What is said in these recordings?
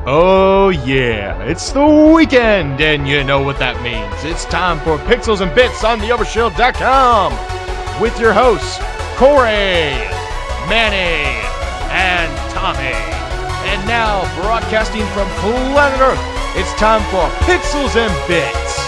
Oh yeah, it's the weekend, and you know what that means. It's time for Pixels and Bits on the Overshield.com with your hosts, Corey, Manny, and Tommy. And now, broadcasting from planet Earth, it's time for Pixels and Bits.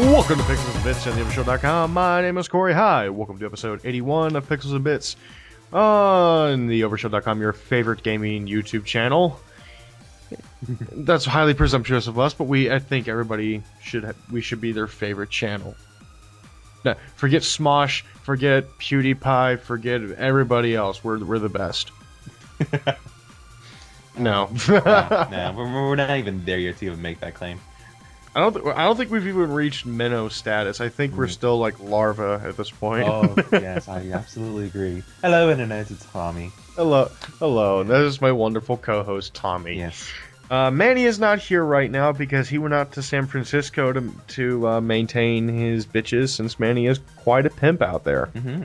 Welcome to Pixels and Bits on the Overshield.com. My name is Corey. Hi, welcome to episode 81 of Pixels and Bits on the Overshield.com, your favorite gaming YouTube channel. That's highly presumptuous of us, but I think everybody should be their favorite channel. No, forget Smosh, forget PewDiePie, forget everybody else. We're the best. No. No, we're not even there yet to even make that claim. I don't think we've even reached minnow status. I think we're still like larva at this point. Oh, yes, I absolutely agree. Hello, Internet, it's Tommy. Hello. That is my wonderful co-host, Tommy. Yes. Manny is not here right now because he went out to San Francisco to maintain his bitches, since Manny is quite a pimp out there. Mm-hmm.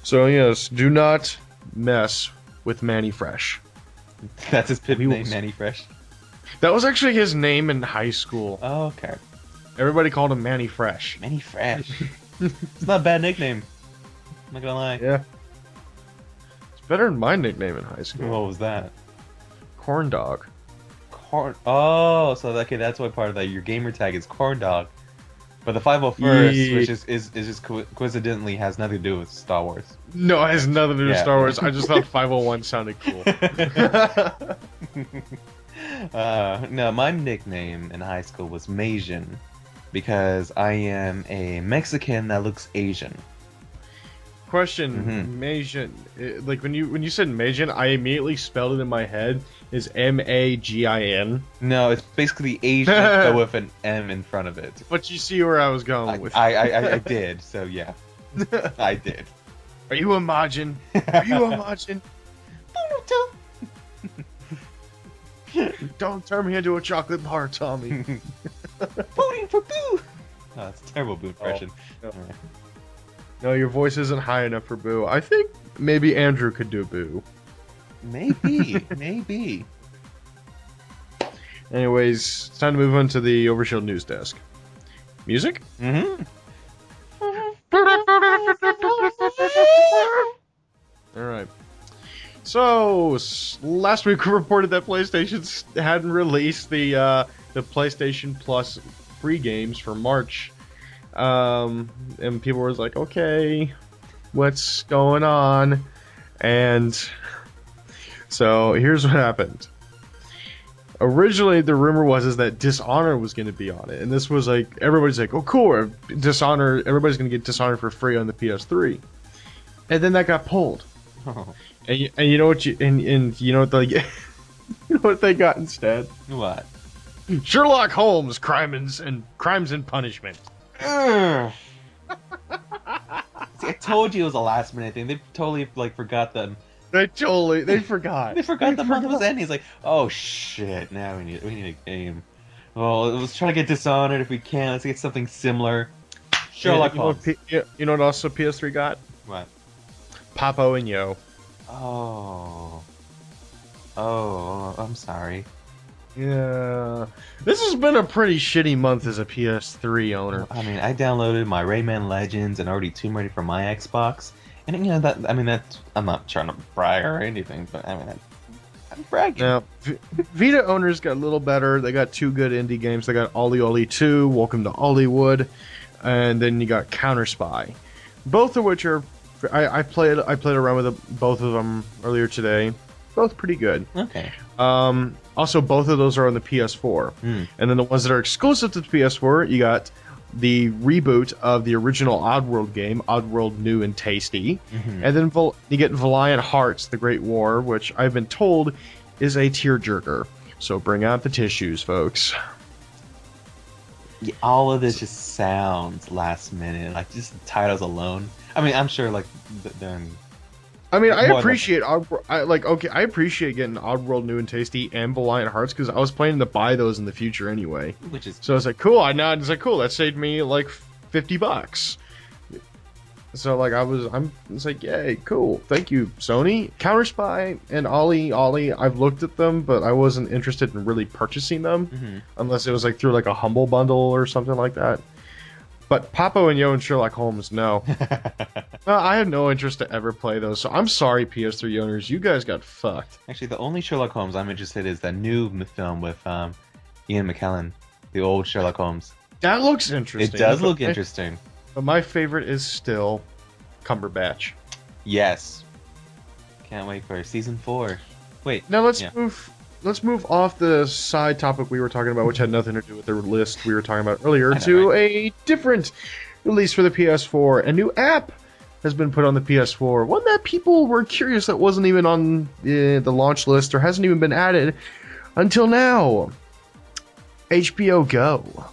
So yes, do not mess with Manny Fresh. That's his pimp name, Manny Fresh? That was actually his name in high school. Oh, okay. Everybody called him Manny Fresh. Manny Fresh. It's not a bad nickname. I'm not gonna lie. Yeah. It's better than my nickname in high school. What was that? Corn Dog. Oh, so okay, that's why part of that. Your gamer tag is Corn Dog. But the 501st, which is just coincidentally has nothing to do with Star Wars. No, it has nothing to do with Star Wars. I just thought 501 sounded cool. No, my nickname in high school was Majin, because I am a Mexican that looks Asian. Question, Majin, like when you said Majin, I immediately spelled it in my head is M-A-G-I-N. No, it's basically Asian but with an M in front of it. But you see where I was going with it. I did, so yeah. I did. Are you a Majin? Are you a Majin? Don't turn me into a chocolate bar, Tommy. Voting for Boo! Oh, that's a terrible Boo impression. Oh, no. No, your voice isn't high enough for Boo. I think maybe Andrew could do Boo. Maybe. Anyways, it's time to move on to the Overshield news desk. Music? Mm-hmm. Alright. So, last week we reported that PlayStation hadn't released the PlayStation Plus free games for March. And people were like, okay, what's going on? And so, here's what happened. Originally, the rumor was that Dishonored was going to be on it. And this was like, everybody's like, oh cool, Dishonored, everybody's going to get Dishonored for free on the PS3. And then that got pulled. Oh. And you know what you know what they you know what they got instead? What? Sherlock Holmes, Crimes and Punishment. See, I told you it was a last minute thing. They totally forgot them. They forgot. They forgot the month was ending. He's like, oh shit, now we need a game. Well, let's try to get Dishonored if we can. Let's get something similar. Sherlock Holmes. You know what also PS3 got? What? Papo and Yo. Oh, I'm sorry. Yeah. This has been a pretty shitty month as a PS3 owner. I mean, I downloaded my Rayman Legends and already Tomb Raider for my Xbox. And you know that's I'm not trying to brag or anything, but I mean I'm bragging. Now, Vita owners got a little better. They got two good indie games. They got Ollie Ollie 2, Welcome to Ollywood, and then you got Counter Spy. Both of which are I played around with both of them earlier today. Both pretty good. Okay. Also, both of those are on the PS4. And then the ones that are exclusive to the PS4, you got the reboot of the original Oddworld game, Oddworld New and Tasty. And then you get Valiant Hearts, The Great War, which I've been told is a tearjerker. So bring out the tissues, folks. Yeah, all of this just sounds last minute. Like just the titles alone. I mean, I'm sure like then I mean, I more than appreciate I appreciate getting Oddworld New and Tasty and Valiant Hearts because I was planning to buy those in the future anyway. which is So I was like, cool. It's like cool. That saved me like $50. So like it's like, yay, cool. Thank you, Sony. Counter Spy and Ollie, I've looked at them, but I wasn't interested in really purchasing them unless it was like through like a Humble Bundle or something like that. But Papo and Yo and Sherlock Holmes, no. I had no interest to ever play those, so I'm sorry, PS3 owners. You guys got fucked. actually the only Sherlock Holmes I'm interested in is that new film with Ian McKellen, the old Sherlock Holmes. That looks interesting. It does look interesting. But my favorite is still Cumberbatch. Yes. Can't wait for season 4. Wait. Now let's yeah. move off the side topic we were talking about, which had nothing to do with the list we were talking about earlier, I know, to right? a different release for the PS4. A new app has been put on the PS4. One that people were curious that wasn't even on the launch list or hasn't even been added until now. HBO Go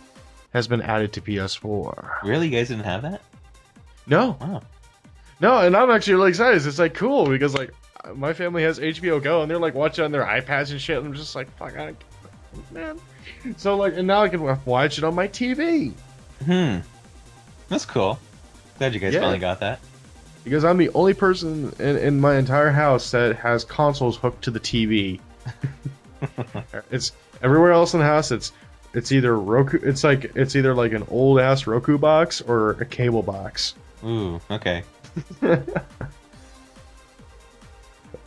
has been added to PS4. Really, you guys didn't have that? No. Wow. No, and I'm actually really excited. It's like cool because like my family has HBO Go and they're like watching on their iPads and shit. And I'm just like, fuck, man. So like, and now I can watch it on my TV. That's cool. Glad you guys Yeah. finally got that. Because I'm the only person in my entire house that has consoles hooked to the TV. It's everywhere else in the house. It's either Roku. It's either like an old ass Roku box or a cable box. Ooh, okay.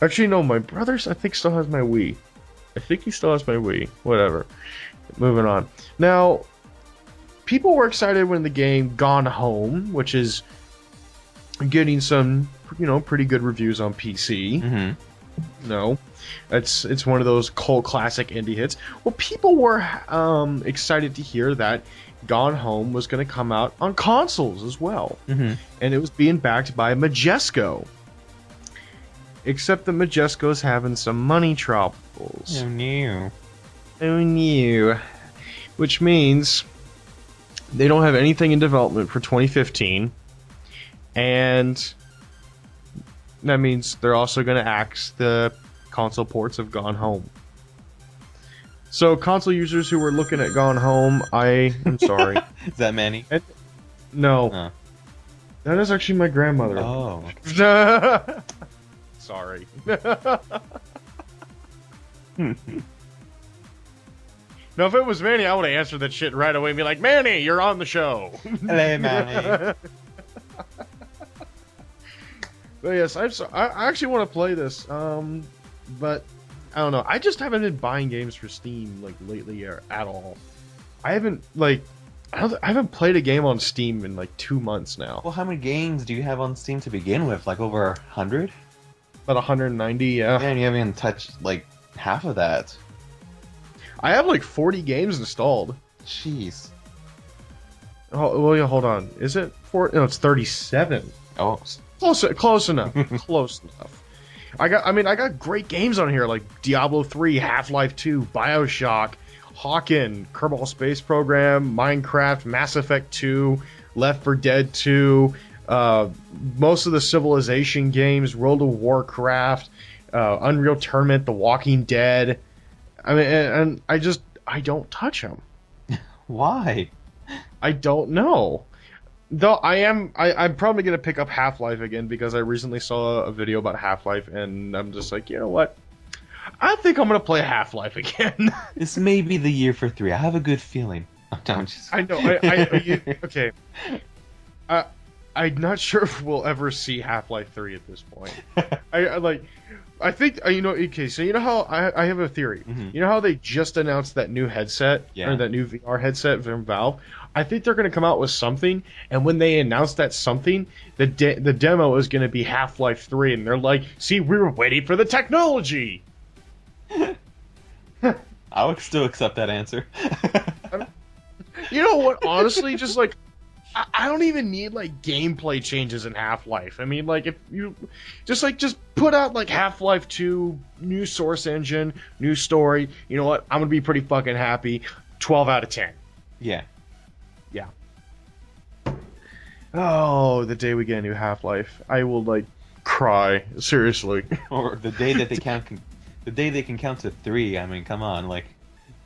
Actually, no. My brother, I think, still has my Wii. I think he still has my Wii. Whatever. Moving on. Now, people were excited when the game Gone Home, which is getting some, pretty good reviews on PC. No, it's one of those cult classic indie hits. Well, people were excited to hear that Gone Home was going to come out on consoles as well, and it was being backed by Majesco. Except that Majesco's having some money troubles. Oh no. Oh no. Which means they don't have anything in development for 2015, and that means they're also going to axe the console ports of Gone Home. So, console users who were looking at Gone Home, I am sorry. Is that Manny? No. Oh. That is actually my grandmother. Oh. Sorry. No, if it was Manny, I would have answered that shit right away and be like, Manny, you're on the show. Hello, Manny. But yes, I actually want to play this, but I don't know. I just haven't been buying games for Steam like lately or at all. I haven't I haven't played a game on Steam in like 2 months now. Well, how many games do you have on Steam to begin with? Like over 100? About 190, yeah. Man, you haven't even touched like half of that. I have like 40 games installed. Jeez. Oh, well, yeah, hold on. Is it 4? No, it's 37. Oh. Close enough. Close enough. I got great games on here like Diablo 3, Half-Life 2, BioShock, Hawken, Kerbal Space Program, Minecraft, Mass Effect 2, Left 4 Dead 2, most of the Civilization games, World of Warcraft, Unreal Tournament, The Walking Dead. I mean, and I don't touch them. Why? I don't know. Though I'm probably gonna pick up Half-Life again because I recently saw a video about Half-Life and I'm just like, you know what? I think I'm gonna play Half-Life again. This may be the year for 3. I have a good feeling. I know. Okay. I'm not sure if we'll ever see Half-Life 3 at this point. I think okay. So you know how I have a theory. You know how they just announced that new headset or that new VR headset from Valve. I think they're going to come out with something, and when they announce that something, the demo is going to be Half-Life 3, and they're like, "See, we were waiting for the technology." I would still accept that answer. You know what? Honestly, just like I don't even need like gameplay changes in Half-Life. I mean, like if you just put out like Half-Life 2, new source engine, new story. You know what? I'm gonna be pretty fucking happy. 12 out of 10. Yeah. Yeah. Oh, the day we get a new Half-Life, I will like cry seriously. Or the day that they the day they can count to 3. I mean, come on, like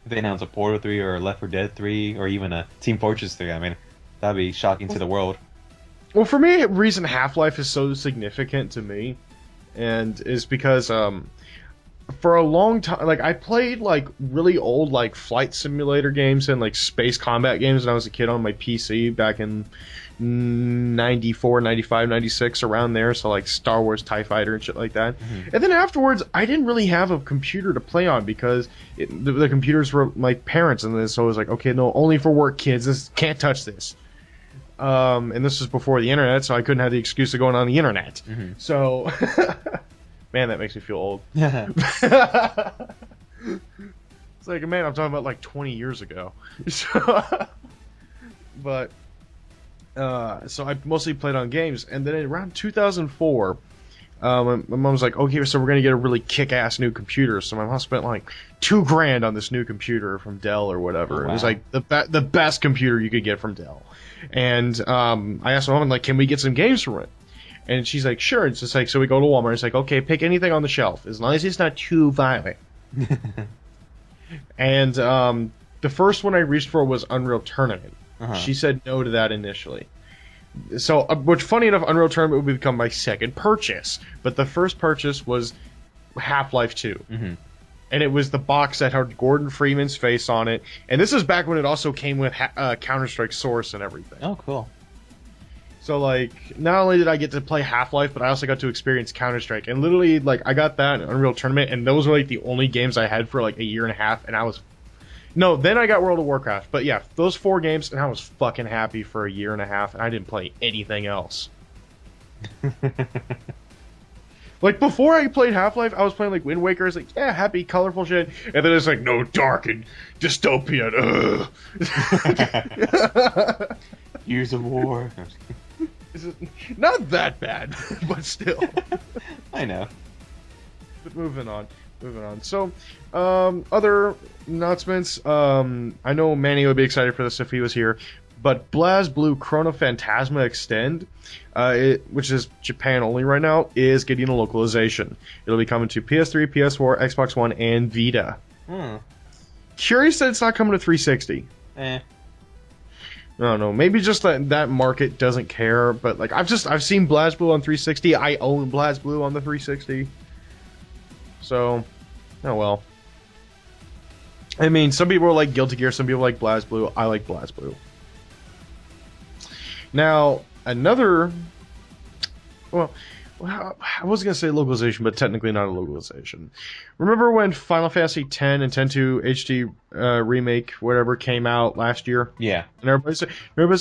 if they announce a Portal 3 or a Left 4 Dead 3 or even a Team Fortress 3. I mean, that'd be shocking to the world. Well, for me, the reason Half-Life is so significant to me, and is because for a long time, like I played like really old like flight simulator games and like space combat games when I was a kid on my PC back in 94, 95, 96, around there. So like Star Wars TIE Fighter and shit like that. Mm-hmm. And then afterwards, I didn't really have a computer to play on because the computers were my parents, and then so I was like, okay, no, only for work, kids. This can't touch this. And this was before the internet, so I couldn't have the excuse of going on the internet. Mm-hmm. So, man, that makes me feel old. It's like, man, I'm talking about like 20 years ago. So, but, so I mostly played on games, and then around 2004, my mom was like, okay, so we're gonna get a really kick-ass new computer. So my mom spent like $2,000 on this new computer from Dell or whatever. Oh, wow. It was like the best computer you could get from Dell. And I asked my mom, like, can we get some games from it? And she's like, sure. It's just like, so we go to Walmart. It's like, okay, pick anything on the shelf as long as it's not too violent. And the first one I reached for was Unreal Tournament. Uh-huh. She said no to that initially. So, which, funny enough, Unreal Tournament would become my second purchase. But the first purchase was Half-Life 2. Mm-hmm. And it was the box that had Gordon Freeman's face on it. And this is back when it also came with Counter-Strike Source and everything. Oh, cool. So, like, not only did I get to play Half-Life, but I also got to experience Counter-Strike. And literally, like, I got that in Unreal Tournament, and those were, like, the only games I had for, like, a year and a half. And I was... No, then I got World of Warcraft. But, yeah, those 4 games, and I was fucking happy for a year and a half, and I didn't play anything else. Like, before I played Half-Life, I was playing, like, Wind Waker. I was like, yeah, happy, colorful shit. And then it's like, no, dark and dystopian. Years of War. Not that bad, but still. I know. But moving on. So, other announcements. I know Manny would be excited for this if he was here. But BlazBlue Chrono Phantasma Extend, which is Japan only right now, is getting a localization. It'll be coming to PS3, PS4, Xbox One, and Vita. Curious that it's not coming to 360. I don't know. Maybe just that market doesn't care. But like I've seen BlazBlue on 360. I own BlazBlue on the 360. So, oh well. I mean, some people like Guilty Gear, some people like BlazBlue. I like BlazBlue. Now, another... Well, I was going to say localization, but technically not a localization. Remember when Final Fantasy X and X-2 HD Remake, whatever, came out last year? Yeah. And everybody's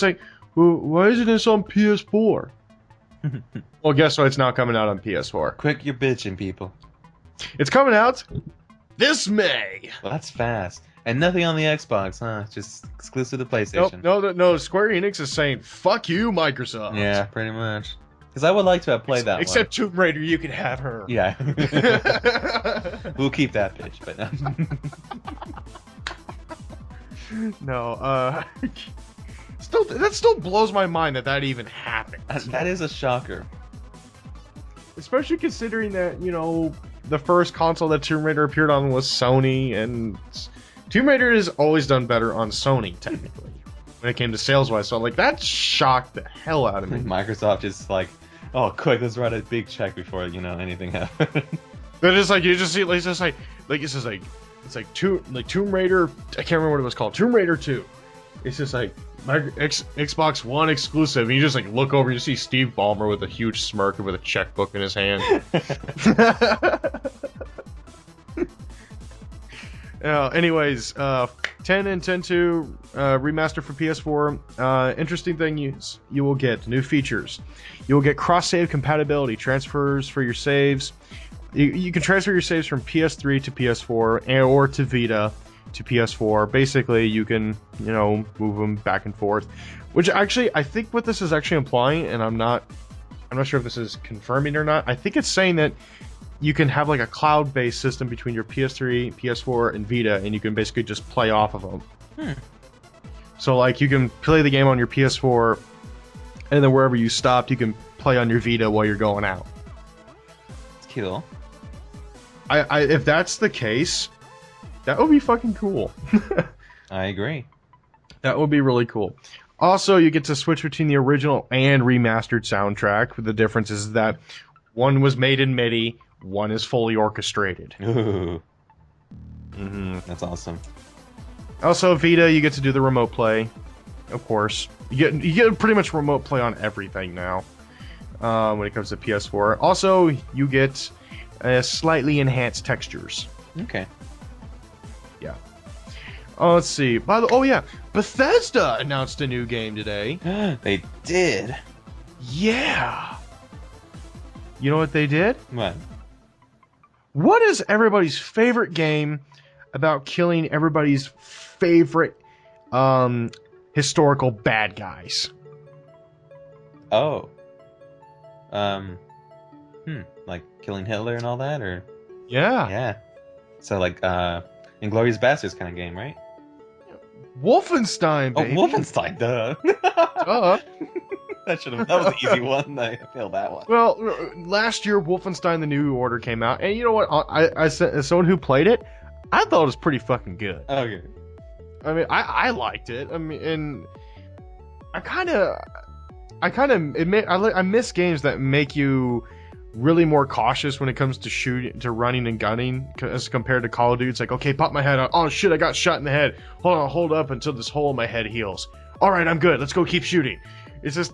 like, well, why isn't this on PS4? Well, guess what? It's now coming out on PS4. Quick, you're bitching, people. It's coming out this May. Well, that's fast. And nothing on the Xbox, huh? Just exclusive to PlayStation. No. Square Enix is saying, fuck you, Microsoft. Yeah, pretty much. Because I would like to have played that one. Except Tomb Raider, you can have her. Yeah. We'll keep that bitch, but no. That still blows my mind that even happened. That is a shocker. Especially considering that, you know, the first console that Tomb Raider appeared on was Sony, and Tomb Raider has always done better on Sony, technically, when it came to sales-wise. So, like, that shocked the hell out of me. Microsoft is like, oh, quick, let's write a big check before, you know, anything happens. But it's like, you just see, like, it's like Tomb Raider, I can't remember what it was called, Tomb Raider 2. It's just like, Xbox One exclusive, and you just, like, look over, and you see Steve Ballmer with a huge smirk and with a checkbook in his hand. Anyways, 10 and 10.2 remaster for PS4. Interesting thing you will get new features. You will get cross-save compatibility, transfers for your saves. You can transfer your saves from PS3 to PS4 or to Vita to PS4. Basically, you can, you know, move them back and forth. Which actually, I think what this is actually implying, and I'm not sure if this is confirming or not. I think it's saying that you can have like a cloud-based system between your PS3, PS4, and Vita, and you can basically just play off of them. So like you can play the game on your PS4, and then wherever you stopped, you can play on your Vita while you're going out. It's cool. If that's the case, that would be fucking cool. I agree. That would be really cool. Also, you get to switch between the original and remastered soundtrack. The difference is that one was made in MIDI, one is fully orchestrated. Ooh. That's awesome. Also, Vita, you get to do the remote play, of course. You get pretty much remote play on everything now when it comes to PS4. Also, you get slightly enhanced textures. Okay. Yeah. Let's see. Bethesda announced a new game today. They did. Yeah. You know what they did? What? What is everybody's favorite game about killing everybody's favorite historical bad guys? Oh. Like killing Hitler and all that, or? Yeah. Yeah. So like, Inglourious Basterds kind of game, right? Wolfenstein, baby. Oh, Wolfenstein, duh. That was an easy one. I failed that one. Well, last year Wolfenstein: The New Order came out, and you know what? As someone who played it, I thought it was pretty fucking good. Okay. I mean, I liked it. I mean, and I miss games that make you really more cautious when it comes to shooting, to running and gunning, as compared to Call of Duty. It's like, okay, pop my head out. Oh shit, I got shot in the head. Hold up until this hole in my head heals. All right, I'm good. Let's go keep shooting. It's just,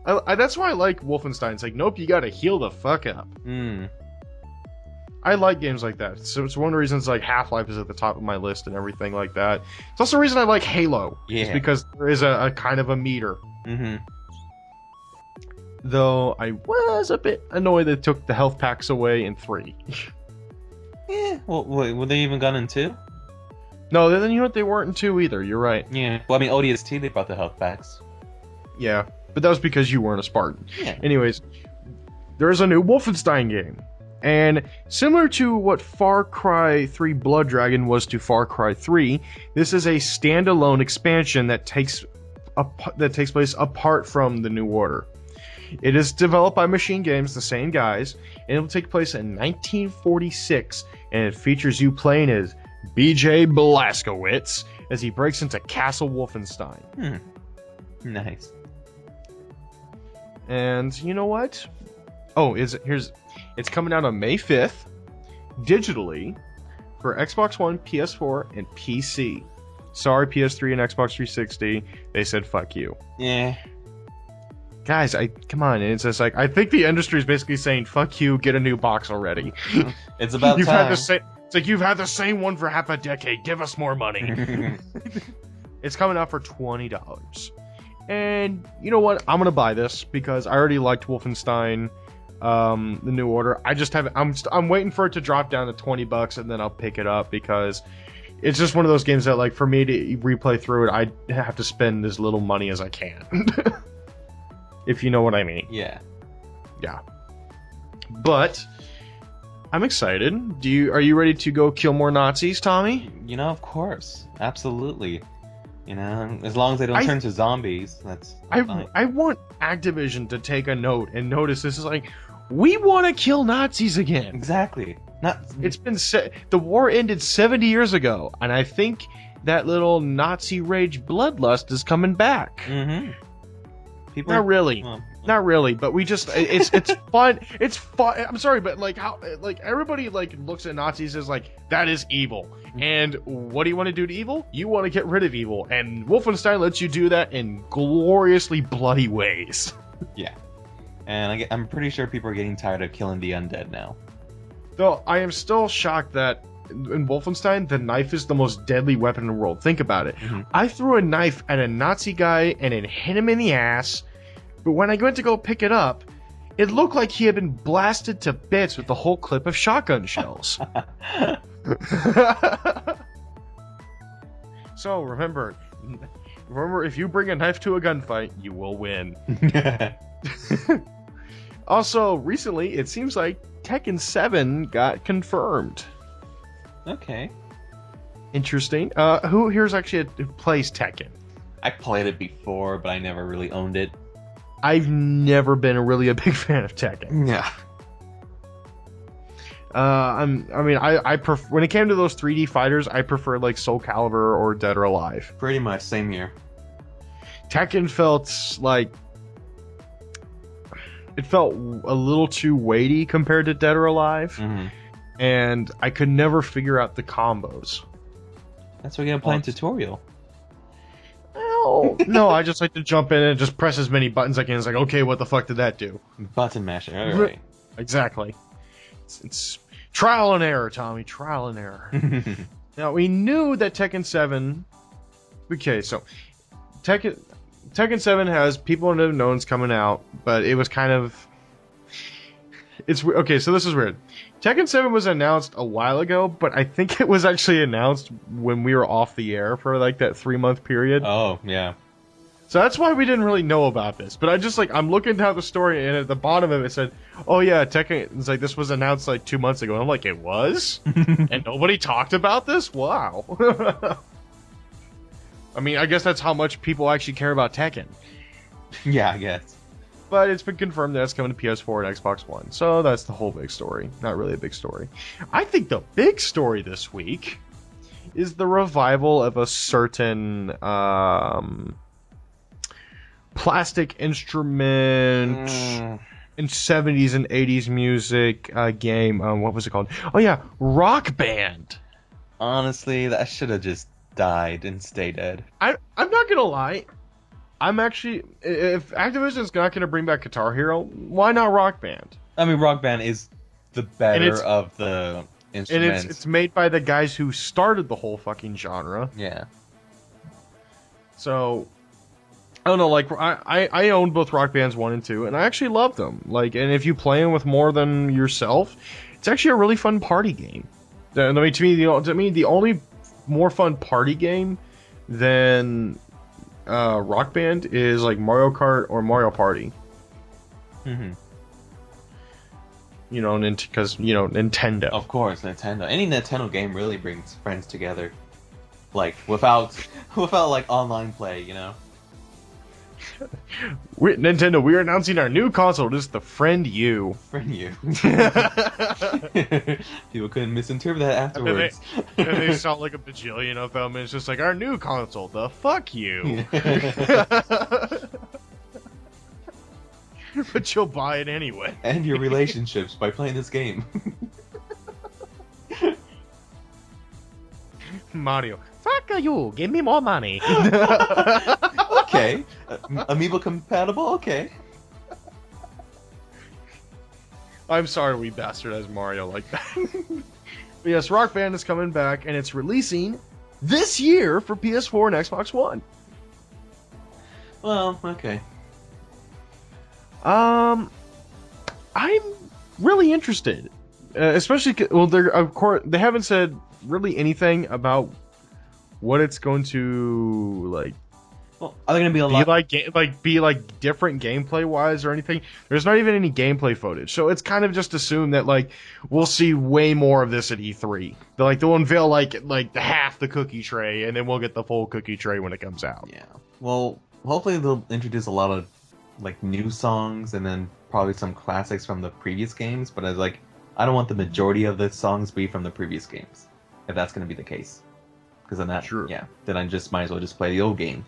that's why I like Wolfenstein. It's like, nope, you gotta heal the fuck up. I like games like that. So it's one of the reasons like Half-Life is at the top of my list and everything like that. It's also the reason I like Halo. Yeah. It's because there is a kind of a meter. Though I was a bit annoyed they took the health packs away in 3. Yeah. Well, were they even gone in 2? No, then you know what? They weren't in 2 either. You're right. Yeah. Well, I mean, ODST, they brought the health packs. Yeah, but that was because you weren't a Spartan. Yeah. Anyways, there's a new Wolfenstein game. And similar to what Far Cry 3 Blood Dragon was to Far Cry 3, this is a standalone expansion that takes place apart from the New Order. It is developed by Machine Games, the same guys, and it will take place in 1946, and it features you playing as BJ Blazkowicz as he breaks into Castle Wolfenstein. Nice. And you know what? Oh, it's coming out on May 5th, digitally, for Xbox One, PS4, and PC. Sorry, PS3 and Xbox 360. They said fuck you. Yeah. Guys, come on. It's just like, I think the industry is basically saying, fuck you, get a new box already. It's about you've time. Had the same, it's like, you've had the same one for half a decade. Give us more money. It's coming out for $20. And you know what? I'm going to buy this because I already liked Wolfenstein, The New Order. I just haven't, I'm waiting for it to drop down to $20 and then I'll pick it up because it's just one of those games that, like, for me to replay through it, I have to spend as little money as I can. If you know what I mean. Yeah. Yeah. But I'm excited. Are you ready to go kill more Nazis, Tommy? You know, of course. Absolutely. You know, as long as they don't turn to zombies, that's fine. I want Activision to take a note and notice this is like, we want to kill Nazis again. Exactly. It's been the war ended 70 years ago, and I think that little Nazi rage bloodlust is coming back. People, not really, not really, but we just it's fun. It's fun. I'm sorry, but like how like everybody like looks at Nazis as like that is evil. And what do you want to do to evil? You want to get rid of evil, and Wolfenstein lets you do that in gloriously bloody ways. Yeah, and I'm pretty sure people are getting tired of killing the undead now. Though I am still shocked that in Wolfenstein, the knife is the most deadly weapon in the world. Think about it. I threw a knife at a Nazi guy and it hit him in the ass, but when I went to go pick it up, it looked like he had been blasted to bits with the whole clip of shotgun shells. So remember, if you bring a knife to a gunfight, you will win. Also, recently, it seems like Tekken 7 got confirmed. Okay. Interesting. Who here's actually who plays Tekken? I played it before, but I never really owned it. I've never been really a big fan of Tekken. Yeah. When it came to those 3D fighters, I prefer like Soul Calibur or Dead or Alive. Pretty much, same here. Tekken felt like it felt a little too weighty compared to Dead or Alive, Mm-hmm. and I could never figure out the combos. That's why you gotta play a tutorial. Well, no, I just like to jump in and just press as many buttons as I can. It's like, okay, what the fuck did that do? Button masher, alright. Exactly. It's trial and error, Tommy. Trial and error. Now, we knew that Tekken 7... Okay, so... Tekken 7 has People and Unknowns coming out, but it was kind of... Okay, so this is weird. Tekken 7 was announced a while ago, but I think it was actually announced when we were off the air for like that 3-month period. Oh, yeah. So that's why we didn't really know about this. But I'm looking down the story, and at the bottom of it said, oh yeah, Tekken, it's like this was announced like 2 months ago. And I'm like, it was? And nobody talked about this? Wow. I mean, I guess that's how much people actually care about Tekken. Yeah, I guess. But it's been confirmed that it's coming to PS4 and Xbox One. So that's the whole big story. Not really a big story. I think the big story this week is the revival of a certain plastic instrument in 70s and 80s music game. What was it called? Oh yeah, Rock Band. Honestly, that should have just died and stayed dead. I'm not gonna lie. I'm actually, if Activision's not going to bring back Guitar Hero, why not Rock Band? I mean, Rock Band is the better of the instruments. And it's made by the guys who started the whole fucking genre. Yeah. So, I don't know, like, I owned both Rock Bands 1 and 2, and I actually love them. Like, and if you play them with more than yourself, it's actually a really fun party game. I mean, to me, the only more fun party game than... Rock Band is like Mario Kart or Mario Party. Mm-hmm. You know, because Nintendo. Of course, Nintendo. Any Nintendo game really brings friends together, like without like online play. You know. Nintendo, we are announcing our new console. This is the Friend U. Friend U. People couldn't misinterpret that afterwards. And they saw like a bajillion of them, and it's just like, our new console, the fuck you. But you'll buy it anyway. End your relationships by playing this game. Mario, fuck you, give me more money. Okay. Amiibo compatible? Okay. I'm sorry we bastardized Mario like that. But yes, Rock Band is coming back, and it's releasing this year for PS4 and Xbox One. Well, okay. I'm really interested. Especially, well, of course, they haven't said really anything about what it's going to, like, Well, are there gonna be a lot? Be like different gameplay wise or anything? There's not even any gameplay footage, so it's kind of just assumed that like we'll see way more of this at E3. They'll unveil like half the cookie tray, and then we'll get the full cookie tray when it comes out. Yeah. Well, hopefully they'll introduce a lot of like new songs and then probably some classics from the previous games. But I don't want the majority of the songs be from the previous games, if that's gonna be the case. Because then then I just might as well just play the old game.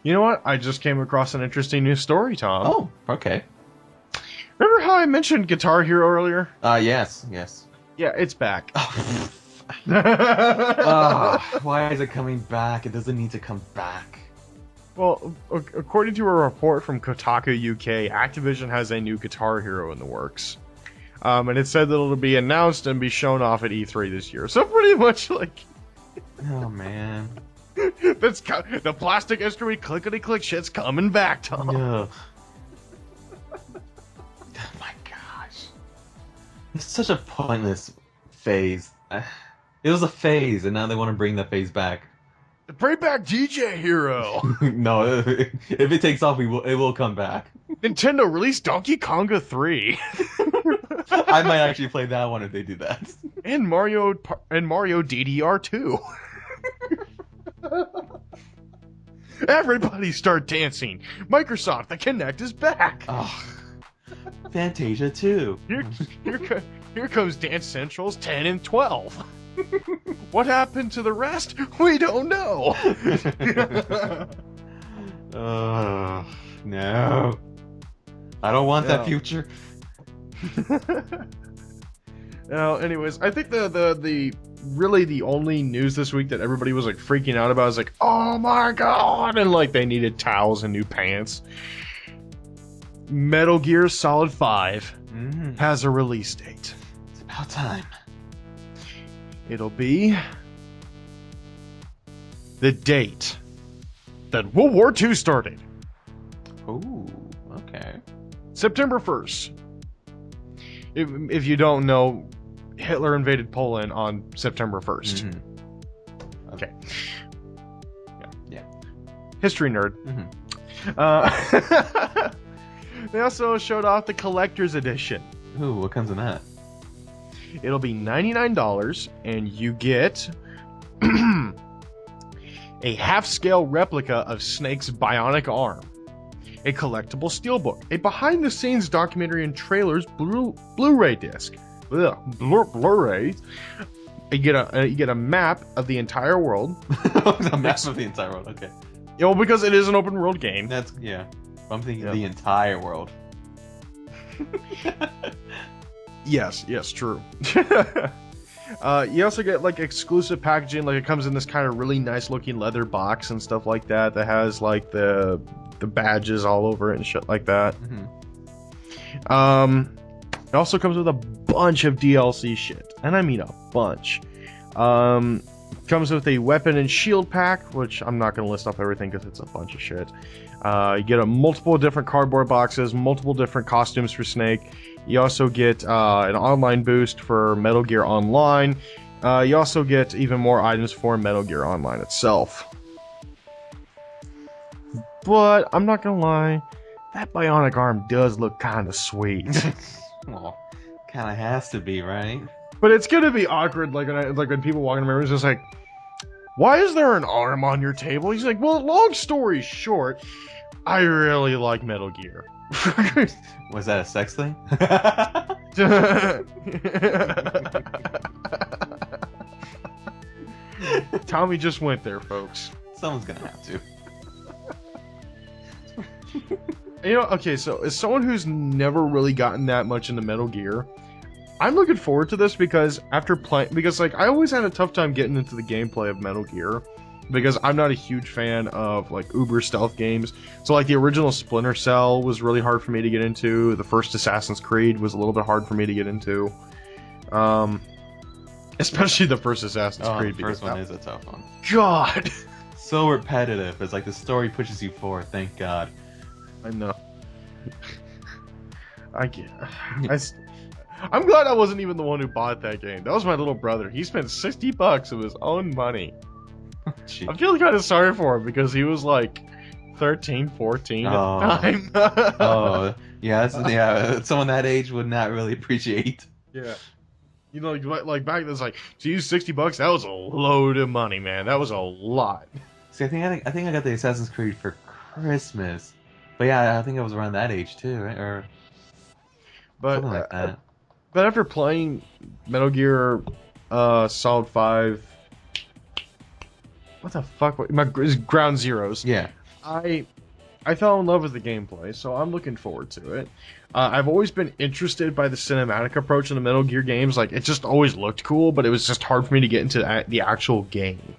You know what? I just came across an interesting new story, Tom. Oh, okay. Remember how I mentioned Guitar Hero earlier? Yes. Yeah, it's back. Why is it coming back? It doesn't need to come back. Well, according to a report from Kotaku UK, Activision has a new Guitar Hero in the works. And it said that it'll be announced and be shown off at E3 this year. So pretty much like... Oh, man. The plastic instrument clickety-click shit's coming back, Tom. No. Oh my gosh. It's such a pointless phase. It was a phase, and now they want to bring the phase back. Bring back DJ Hero! No, if it takes off, it will come back. Nintendo released Donkey Konga 3. I might actually play that one if they do that. And Mario DDR 2. Everybody start dancing. Microsoft, the Kinect is back. Oh, Fantasia 2. Here comes Dance Central's 10 and 12. What happened to the rest? We don't know. No. I don't want that future. Now, anyways, I think the really the only news this week that everybody was like freaking out about is like, oh my god, and like they needed towels and new pants. Metal Gear Solid 5 has a release date. It's about time. It'll be the date that World War II started. Ooh, okay. September 1st. If you don't know, Hitler invaded Poland on September 1st. Okay. Yeah. History nerd. They also showed off the collector's edition. Ooh, what comes in that? It'll be $99, and you get a half-scale replica of Snake's bionic arm, a collectible steelbook, a behind-the-scenes documentary and trailers Blu-ray disc, Blu-ray. You get a map of the entire world. A map of the entire world. Okay. You know, because it is an open-world game. That's I'm thinking the entire world. Yes, true. You also get like exclusive packaging, like it comes in this kind of really nice looking leather box and stuff like that that has like the badges all over it and shit like that. It also comes with a bunch of DLC shit, and I mean a bunch. Comes with a weapon and shield pack, which I'm not going to list off everything because it's a bunch of shit. You get multiple different cardboard boxes, multiple different costumes for Snake. You also get an online boost for Metal Gear Online. You also get even more items for Metal Gear Online itself. But I'm not gonna lie, that bionic arm does look kind of sweet. Well, kind of has to be, right? But it's gonna be awkward, like when people walk in the room, it's just like, why is there an arm on your table? He's like, well, long story short, I really like Metal Gear. Was that a sex thing? Tommy just went there, folks. Someone's gonna have to. You know, okay, so as someone who's never really gotten that much into Metal Gear, I'm looking forward to this because like I always had a tough time getting into the gameplay of Metal Gear because I'm not a huge fan of like uber stealth games. So like the original Splinter Cell was really hard for me to get into. The first Assassin's Creed was a little bit hard for me to get into. Especially the first Assassin's Creed. The first one is a tough one. God! So repetitive. It's like the story pushes you forward, thank God. I know. I'm glad I wasn't even the one who bought that game. That was my little brother. He spent $60 of his own money. I'm feeling kind of sorry for him because he was like 13, 14 at the time. Oh, yeah, someone that age would not really appreciate. Yeah. You know, like back then, it's like, to use $60, that was a load of money, man. That was a lot. See, I think I got the Assassin's Creed for Christmas. But yeah, I think I was around that age too, right? Or something like that. But after playing Metal Gear Solid 5, what the fuck? Ground Zeroes. Yeah. I fell in love with the gameplay, so I'm looking forward to it. I've always been interested by the cinematic approach in the Metal Gear games. Like, it just always looked cool, but it was just hard for me to get into the actual game.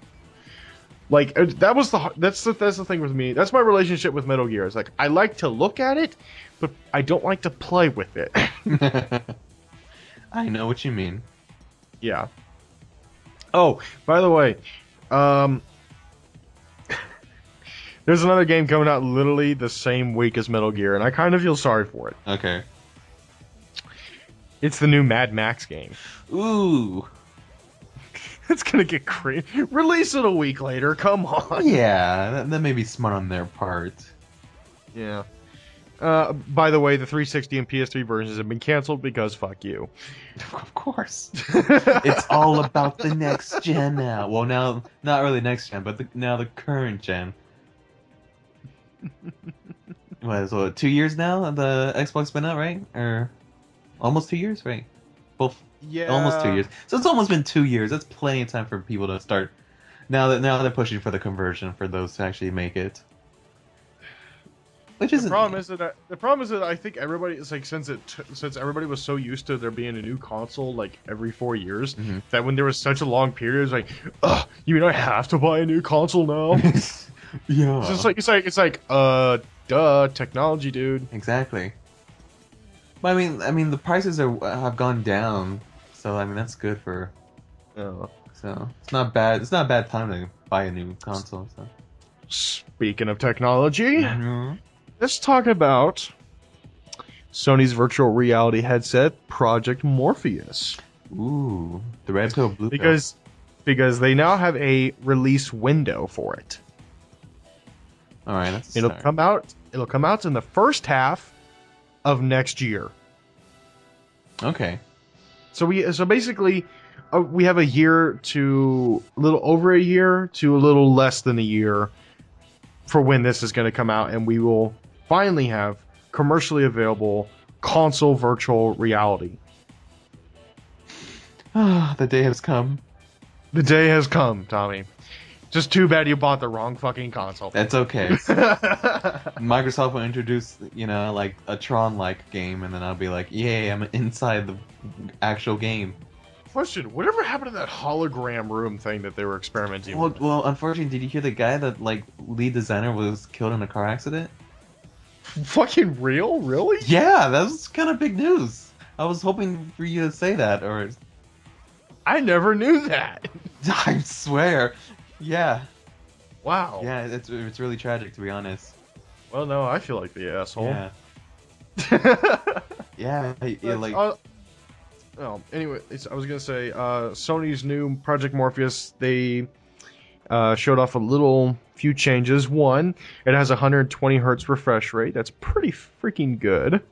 Like, that's the thing with me. That's my relationship with Metal Gear. It's like, I like to look at it, but I don't like to play with it. I know what you mean. Yeah. Oh, by the way, there's another game coming out literally the same week as Metal Gear, and I kind of feel sorry for it. Okay. It's the new Mad Max game. Ooh. It's gonna get crazy. Release it a week later, come on. Yeah, that may be smart on their part. Yeah. By the way, the 360 and PS3 versions have been canceled because fuck you. Of course. It's all about the next gen now. Well, now, not really next gen, but now the current gen. What, so 2 years now the Xbox been out, right? Or almost 2 years, right? Both Yeah. almost 2 years. So it's almost been 2 years. That's plenty of time for people to start. Now they're pushing for the conversion for those to actually make it. Which The isn't problem is that I think everybody is like since everybody was so used to there being a new console like every 4 years Mhm. that when there was such a long period, it's like, ugh, you mean I have to buy a new console now? Yeah. Duh, technology, dude. Exactly. But I mean, the prices have gone down, so I mean that's good for. Uh, So it's not bad. It's not a bad time to buy a new console. So. Speaking of technology, Mhm. let's talk about Sony's virtual reality headset, Project Morpheus. Ooh, the red pill, blue pill. Because they now have a release window for it. All right, that's a It'll start. come out. It'll come out in the first half of next year. Okay. So basically, we have a year to a little over a year to a little less than a year for when this is going to come out, and we will finally have commercially available console virtual reality. Ah, the day has come. The day has come, Tommy. Just too bad you bought the wrong fucking console. That's okay. Microsoft will introduce, like a Tron-like game, and then I'll be like, "Yay, I'm inside the actual game." Question: whatever happened to that hologram room thing that they were experimenting with? Well, unfortunately, did you hear the guy that lead designer was killed in a car accident? Fucking real? Really? Yeah, that was kind of big news. I was hoping for you to say that, or I never knew that. I swear. Yeah, Wow. yeah, it's really tragic to be honest. Well, no, I feel like the asshole. Yeah, yeah, Anyway, I was gonna say, Sony's new Project Morpheus. They showed off a few changes. One, it has 120 hertz refresh rate. That's pretty freaking good.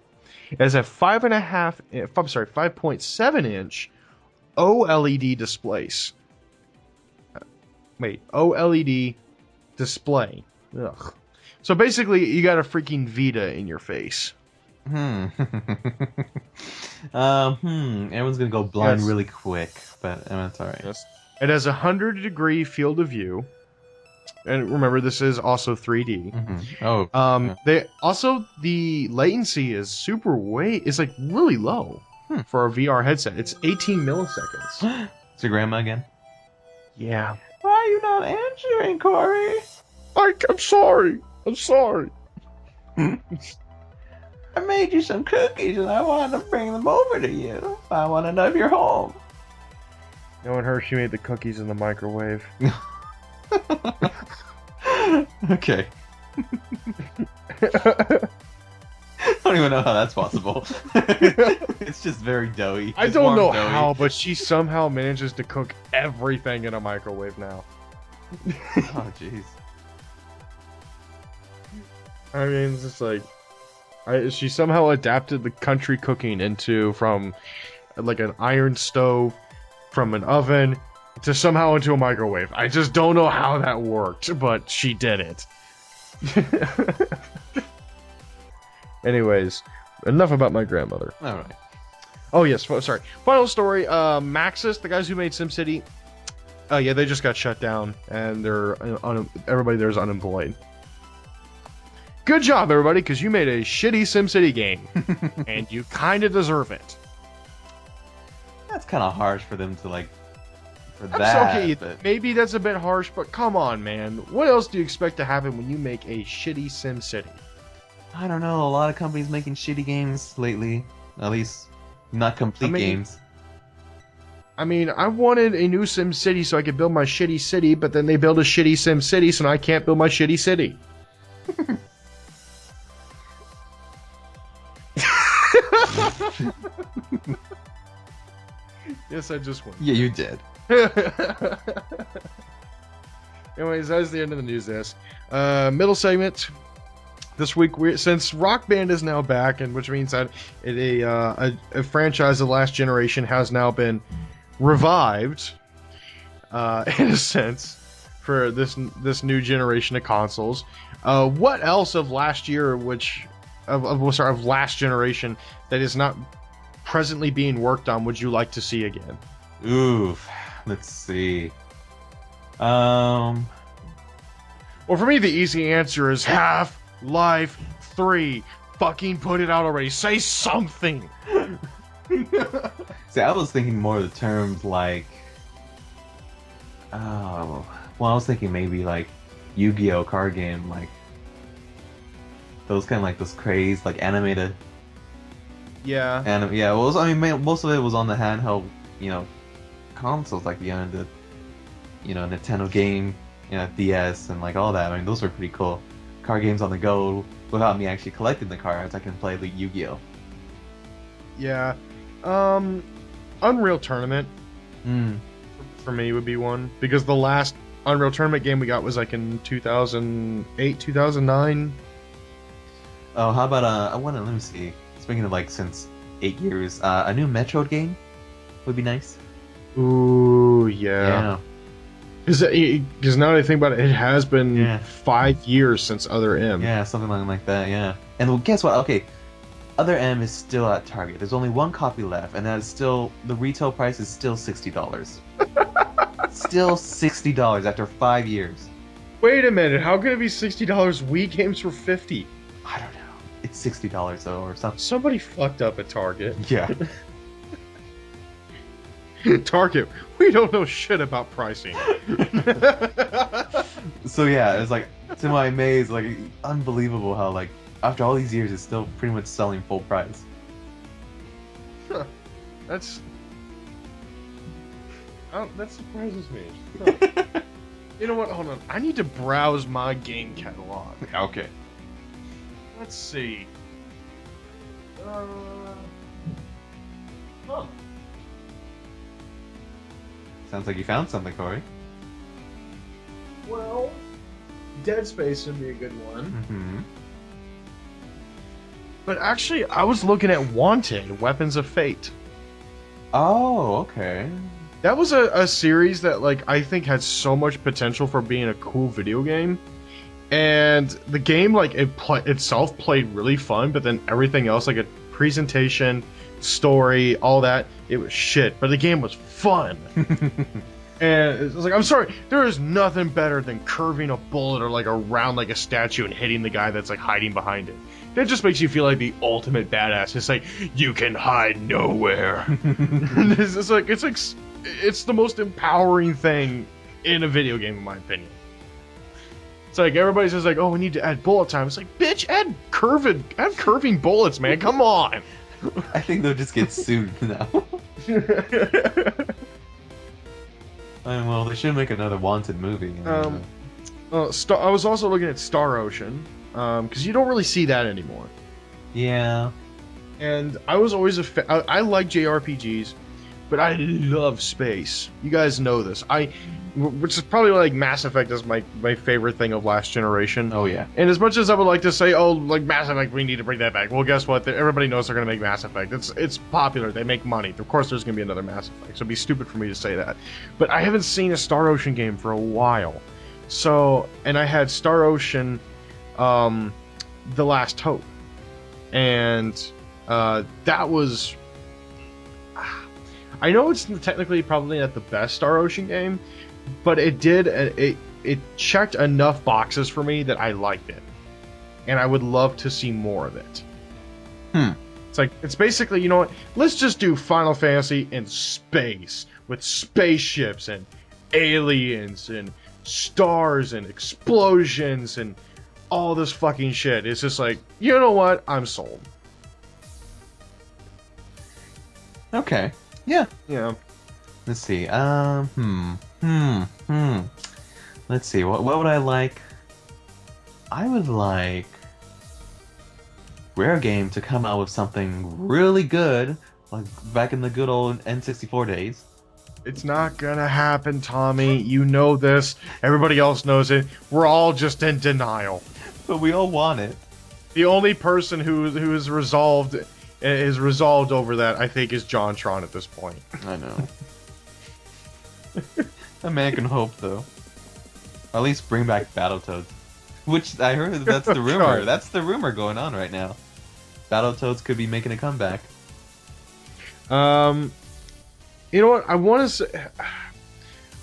It has a 5.7 inch OLED displays. OLED display. Ugh. So basically, you got a freaking Vita in your face. Everyone's gonna go blind Yes. really quick, but that's all right. Yes. It has a 100-degree field of view, and remember, this is also 3D. Oh, The latency is it's like really low for a VR headset. It's 18 milliseconds. it's your grandma again. Yeah. Why are you not answering, Corey? I'm sorry. I'm sorry. I made you some cookies and I wanted to bring them over to you. I want to know if you're home. Knowing her, she made the cookies in the microwave. Okay. I don't even know how that's possible. It's just very doughy. I It's don't warm know doughy. how, but she somehow manages to cook everything in a microwave now. Oh, jeez. I mean, it's just like... she somehow adapted the country cooking from like an iron stove, from an oven, to somehow into a microwave. I just don't know how that worked, but she did it. Anyways, enough about my grandmother. All right. Oh yes, sorry. Final story. Maxis, the guys who made SimCity, yeah, they just got shut down, and everybody there is unemployed. Good job, everybody, because you made a shitty SimCity game, and you kind of deserve it. That's kind of harsh for them to for That's that. okay. But Maybe that's a bit harsh, but come on, man. What else do you expect to happen when you make a shitty SimCity? I don't know. A lot of companies making shitty games lately. At least not complete games. I mean, I wanted a new SimCity so I could build my shitty city, but then they build a shitty SimCity, so now I can't build my shitty city. Yes, I just won. Yeah, you did. Anyways, that's the end of the news desk. Middle segment. This week, since Rock Band is now back, and which means that a franchise of Last Generation has now been revived, in a sense, for this new generation of consoles. What else of last year, of last generation that is not presently being worked on, would you like to see again? Oof. Let's see. Well, for me, the easy answer is Half-Life 3. Fucking put it out already. Say something. See, I was thinking more of the terms like, well, I was thinking maybe like Yu-Gi-Oh card game, like those kind of like those crazed like animated. Yeah. Yeah. Well, I mean, most of it was on the handheld, consoles like the Nintendo game, DS and like all that. I mean, those were pretty cool. Card games on the go without me actually collecting the cards. I can play like Yu-Gi-Oh. Yeah. Unreal Tournament for me would be one, because the last Unreal Tournament game we got was like in 2008, 2009. Oh, how about let me see. Speaking of like since 8 years, a new Metroid game would be nice. Ooh, yeah. Because now that I think about it, it has been 5 years since Other M. Yeah, something like that. Yeah. And well, guess what? Okay, Other M is still at Target. There's only one copy left, and that is still the retail price is still $60. Still $60 after 5 years. Wait a minute, how could it be $60? Wii games for $50. I don't know. It's $60 though, or something. Somebody fucked up at Target. Yeah. Target, we don't know shit about pricing. So yeah, it's like, to my amaze, like unbelievable how like after all these years it's still pretty much selling full price. Huh. That surprises me. Huh. You know what? Hold on. I need to browse my game catalog. Okay. Let's see. Huh. Sounds like you found something, Corey. Well, Dead Space would be a good one. Mm-hmm. But actually, I was looking at Wanted, Weapons of Fate. Oh, okay. That was a series that, like, I think had so much potential for being a cool video game. And the game, like, itself played really fun, but then everything else, like a presentation, story, all that, it was shit. But the game was fun. And it's like, I'm sorry, there is nothing better than curving a bullet or like around like a statue and hitting the guy that's like hiding behind it. That just makes you feel like the ultimate badass. It's like, you can hide nowhere. It's the most empowering thing in a video game, in my opinion. It's like everybody's just like, oh, we need to add bullet time. It's like, bitch, add curving bullets, man. Come on. I think they'll just get sued now. Well, they should make another Wanted movie. I was also looking at Star Ocean, because you don't really see that anymore. Yeah. And I was always I like JRPGs, but I love space. You guys know this. Which is probably like Mass Effect is my favorite thing of last generation. Oh yeah. And as much as I would like to say, oh, like Mass Effect, we need to bring that back. Well, guess what? Everybody knows they're gonna make Mass Effect. It's popular. They make money. Of course, there's gonna be another Mass Effect. So it'd be stupid for me to say that. But I haven't seen a Star Ocean game for a while. So, and I had Star Ocean, The Last Hope, and that was. I know it's technically probably not the best Star Ocean game, but it checked enough boxes for me that I liked it, and I would love to see more of it. It's basically, you know what? Let's just do Final Fantasy in space with spaceships and aliens and stars and explosions and all this fucking shit. It's just like, you know what? I'm sold. Okay. Yeah. Yeah. Let's see. Let's see. What would I like? I would like Rare Game to come out with something really good, like back in the good old N64 days. It's not gonna happen, Tommy. You know this. Everybody else knows it. We're all just in denial. But we all want it. The only person who is resolved over that, I think, is JonTron at this point. I know. A man can hope, though. At least bring back Battletoads. Which I heard that's the rumor. God. That's the rumor going on right now. Battletoads could be making a comeback. You know what? I want to say.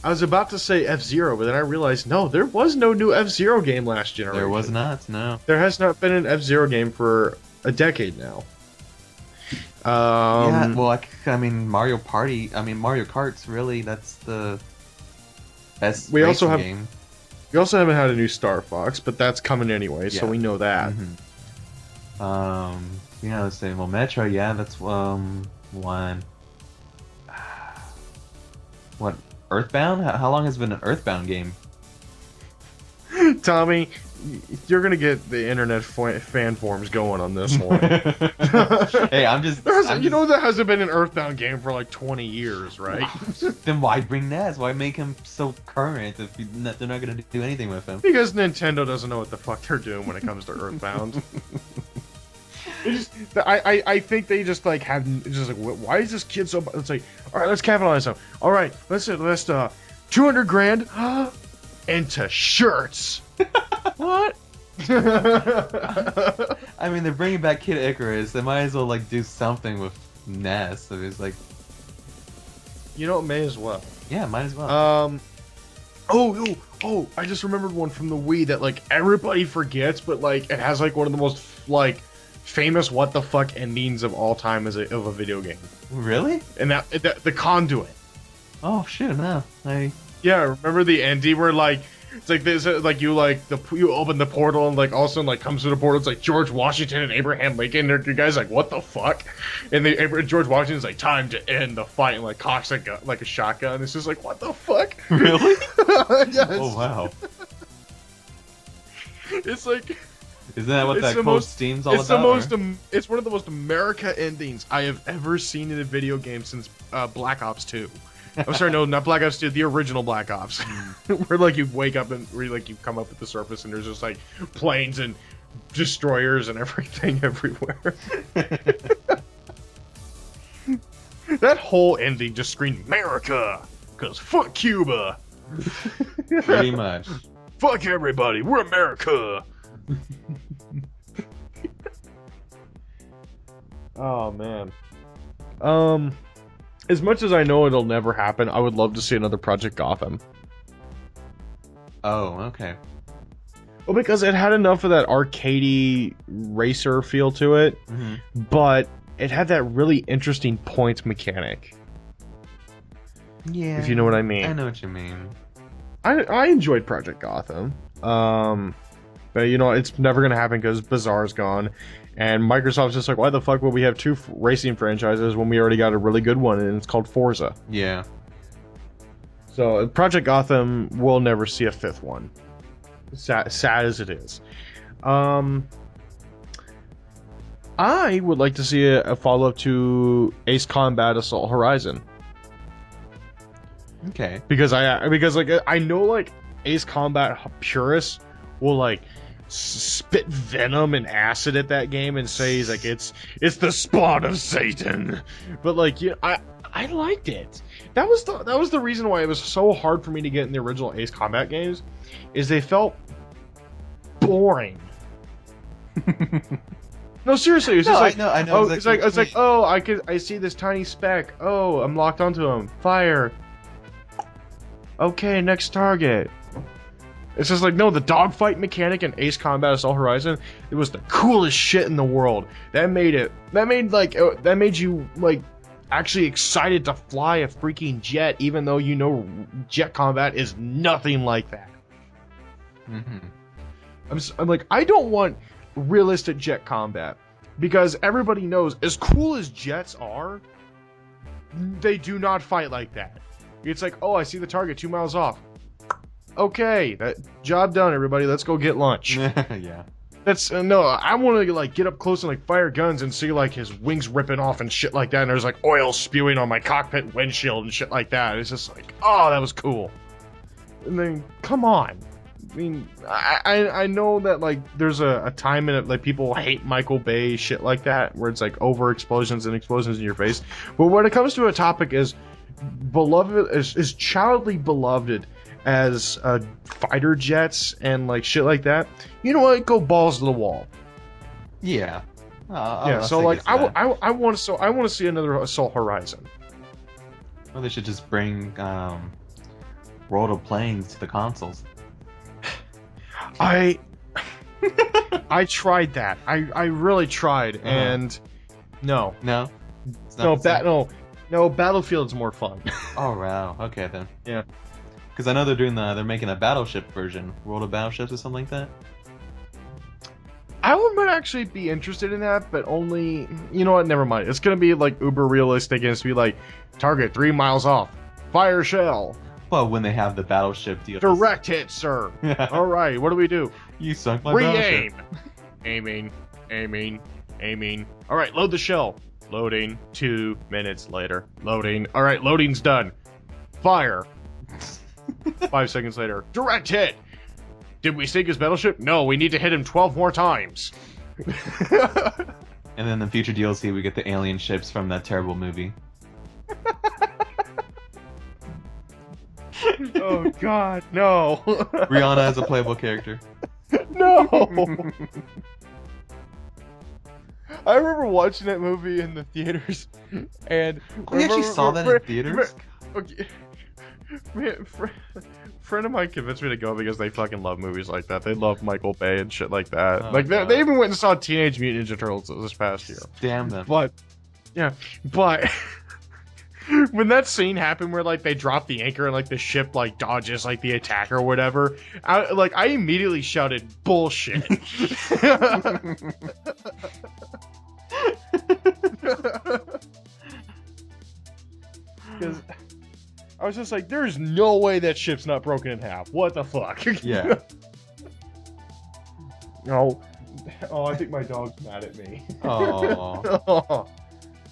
I was about to say F-Zero, but then I realized no, there was no new F-Zero game last generation. There was not. No. There has not been an F-Zero game for a decade now. Yeah. Well, I mean, Mario Party. I mean, Mario Kart's really that's the best We also racing have- game. We also haven't had a new Star Fox, but that's coming anyway, so Yeah. we know that. Yeah, let's say, well, Metro, yeah, that's, one. What, Earthbound? How long has been an Earthbound game? Tommy, you're gonna get the internet fan forums going on this one. Hey, There hasn't been an Earthbound game for like 20 years, right? Then why bring Naz? Why make him so current if they're not gonna do anything with him? Because Nintendo doesn't know what the fuck they're doing when it comes to Earthbound. I think they just like have just like, why is this kid so? It's like, all right, let's capitalize on. All right, let's 200 grand into shirts. What? I mean, they're bringing back Kid Icarus. They might as well like do something with Ness. So it's like, You know, it may as well. yeah, might as well. Oh! I just remembered one from the Wii that like everybody forgets, but like it has like one of the most like famous what the fuck endings of all time of a video game, Really? and that the Conduit. Oh shit! No, Yeah, remember the ending where like it's like this like you open the portal and like all of a sudden like comes to the portal. It's like George Washington and Abraham Lincoln. And you guys like what the fuck? And George Washington's like time to end the fight and like cocks like a shotgun. It's just like what the fuck? Really? Yes. Oh wow! It's like Isn't that what It's that the quote most- Steam's all it's about? the most it's one of the most America endings I have ever seen in a video game since Black Ops 2. I'm sorry, no, not Black Ops 2, the original Black Ops. Where like you wake up and where like you come up at the surface and there's just like planes and destroyers and everything everywhere. That whole ending just screamed America, cause fuck Cuba, Pretty much. fuck everybody, we're America. Oh man. As much as I know it'll never happen, I would love to see another Project Gotham. Oh, okay. Well, because it had enough of that arcadey racer feel to it, but it had that really interesting points mechanic. Yeah. If you know what I mean. I know what you mean. I enjoyed Project Gotham. But you know, it's never gonna happen because Bazaar's gone. And Microsoft's just like, why the fuck would we have two racing franchises when we already got a really good one and it's called Forza? Yeah. So Project Gotham will never see a fifth one. Sad as it is. I would like to see a follow-up to Ace Combat Assault Horizon. Okay. Because I know like Ace Combat purists will like spit venom and acid at that game and say he's like it's the spawn of Satan, but like I liked it. That was the reason why it was so hard for me to get in the original Ace Combat games, is they felt boring. No, seriously, it's just like I know. oh, Exactly it's like oh, I see this tiny speck. Oh, I'm locked onto him. Fire. Okay, next target. It's just like, no, the dogfight mechanic in Ace Combat Assault Horizon, it was the coolest shit in the world. That made you like actually excited to fly a freaking jet, even though you know jet combat is nothing like that. I'm like, I don't want realistic jet combat, because everybody knows as cool as jets are, they do not fight like that. It's like, oh, I see the target 2 miles off. Okay, that job done, everybody. Let's go get lunch. Yeah. That's no. I want to like get up close and like fire guns and see like his wings ripping off and shit like that. And there's like oil spewing on my cockpit windshield and shit like that. It's just like, oh, that was cool. And then, come on. I mean, I know that like there's a time in it like people hate Michael Bay shit like that, where it's like over explosions and explosions in your face. But when it comes to a topic as beloved as childly beloved as fighter jets and like shit like that, you know what? Go balls to the wall. Yeah. Yeah. So like, I want to see another Assault Horizon. Well, they should just bring World of Planes to the consoles. I tried that. I really tried, and no, No, it's not the same? no. Battlefield's more fun. Oh wow. Okay then. Yeah. Because I know they're making a battleship version, World of Battleships or something like that. I would actually be interested in that, but only, you know what? Never mind. It's gonna be like uber realistic, and it's gonna be like target 3 miles off, fire shell, Well, when they have the battleship deal. direct hit, sir. All right, what do we do? You sunk my Re-aim. battleship. Aiming. All right, load the shell. Loading. 2 minutes later. Loading. All right, loading's done. Fire. 5 seconds later. Direct hit. Did we sink his battleship? No, we need to hit him 12 more times. And then the future DLC, we get the alien ships from that terrible movie. Oh God, no. Rihanna as a playable character. No. I remember watching that movie in the theaters, and We actually saw that in theaters? Okay. Friend of mine convinced me to go because they fucking love movies like that. They love Michael Bay and shit like that. Oh, like God. they even went and saw Teenage Mutant Ninja Turtles this past year. Damn them. But when that scene happened where like they drop the anchor and like the ship like dodges like the attack or whatever, I immediately shouted bullshit. Because I was just like, there's no way that ship's not broken in half. What the fuck? Yeah. Oh, I think my dog's mad at me. Oh.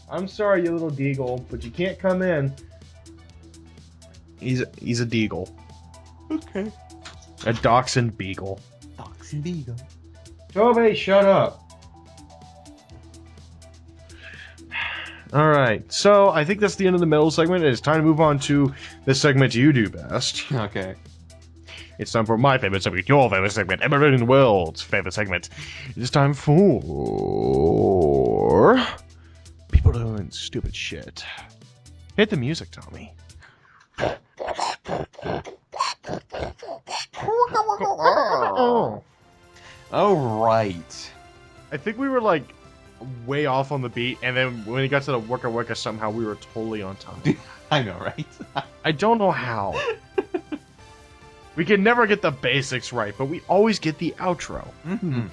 I'm sorry, you little deagle, but you can't come in. He's a deagle. Okay. A dachshund beagle. Fox and Beagle. Toby, shut up. Alright, so I think that's the end of the middle segment. It's time to move on to the segment you do best. Okay. It's time for my favorite segment, your favorite segment, everybody in the world's favorite segment. It's time for people doing stupid shit. Hit the music, Tommy. All right. I think we were like way off on the beat, and then when we got to the Wicca Wicca, somehow we were totally on time. I know, right? I don't know how. We can never get the basics right, but we always get the outro. Mm-hmm.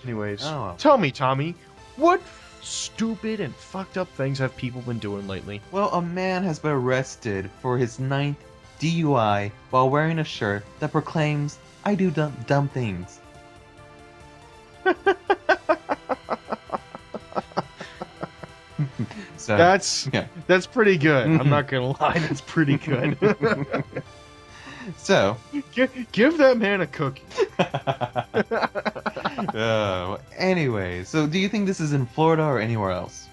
Anyways, Oh. tell me, Tommy, what stupid and fucked up things have people been doing lately? Well, a man has been arrested for his 9th DUI while wearing a shirt that proclaims, "I do dumb things." So, That's pretty good. I'm Mhm. not gonna lie, that's pretty good. so Give that man a cookie. anyway, so do you think this is in Florida or anywhere else?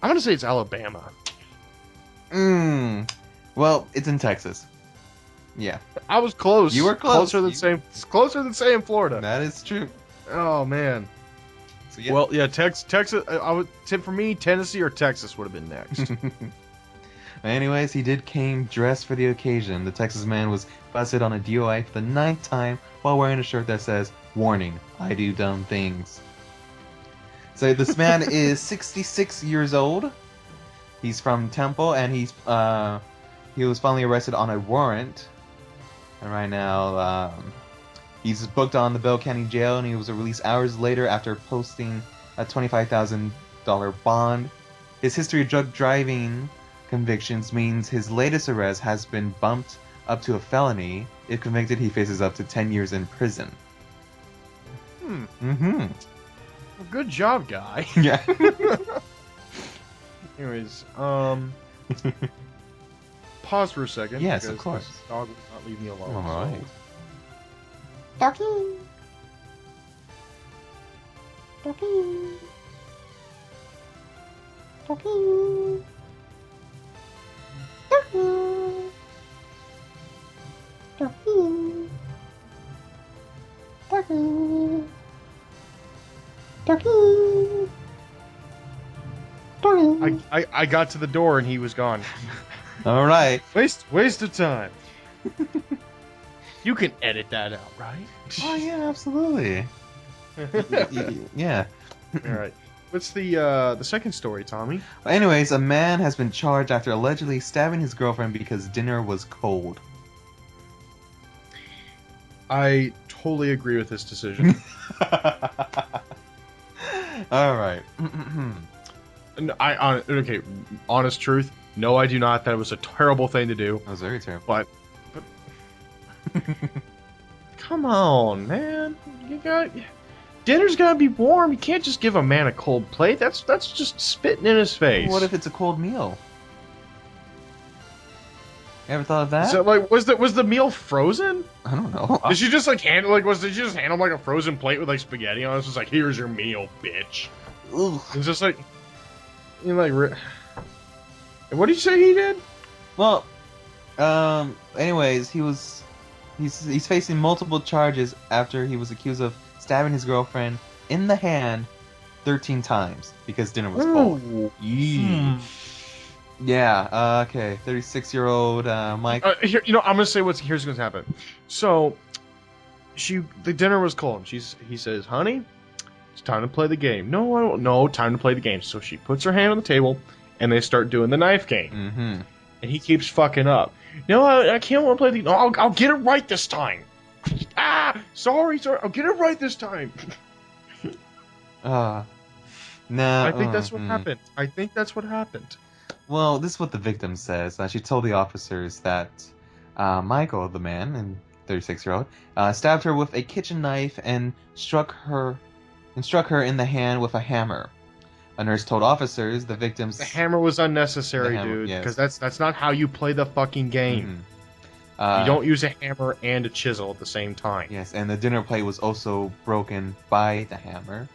I'm gonna say it's Alabama. Well, it's in Texas. Yeah, I was close. You were close. Closer than saying Florida. that is true. Oh man. So, yeah. Well, yeah, Texas. I would for me, Tennessee or Texas would have been next. Anyways, he came dressed for the occasion. The Texas man was busted on a DUI for the 9th time while wearing a shirt that says, "Warning, I do dumb things." So this man is 66 years old. He's from Temple, and he was finally arrested on a warrant. And right now, he's booked on the Bell County Jail, and he was released hours later after posting a $25,000 bond. His history of drug driving convictions means his latest arrest has been bumped up to a felony. If convicted, he faces up to 10 years in prison. Well, good job, guy. Yeah. Anyways, pause for a second. Yes, of because course. this dog will not leave me alone. All right. Ducky. Ducky. Ducky. Ducky. Turkey. Turkey. I got to the door and he was gone. All right. Waste of time. You can edit that out, right? Oh yeah, absolutely. Yeah. All right. What's the second story, Tommy? Anyways, a man has been charged after allegedly stabbing his girlfriend because dinner was cold. I totally agree with this decision. All right. And okay, honest truth. No, I do not. That was a terrible thing to do. That was very terrible. But come on, man. Dinner's gotta be warm. You can't just give a man a cold plate. That's just spitting in his face. What if it's a cold meal? You ever thought of that? So like, was the meal frozen? I don't know. Did she just like hand did she just hand him like a frozen plate with like spaghetti on it? It's just like, here's your meal, bitch. Ugh. It's just like, you know, like, what did you say he did? Well, anyways, he's facing multiple charges after he was accused of stabbing his girlfriend in the hand 13 times because dinner was cold. Ooh. Yee. Yeah, okay. 36-year-old Mike. Here, I'm gonna say here's gonna happen. So, the dinner was cold. He says, "Honey, it's time to play the game." No, I don't. No, time to play the game. So she puts her hand on the table, and they start doing the knife game. Mm-hmm. And he keeps fucking up. No, I can't want to play the. No, I'll get it right this time. Sorry. I'll get it right this time. No. I think that's what happened. I think that's what happened. Well, this is what the victim says. She told the officers that Michael, the man, and 36-year-old, stabbed her with a kitchen knife and struck her in the hand with a hammer. A nurse told officers the victim's... The hammer was unnecessary, dude, yes. because that's not how you play the fucking game. Mm-hmm. You don't use a hammer and a chisel at the same time. Yes, and the dinner plate was also broken by the hammer.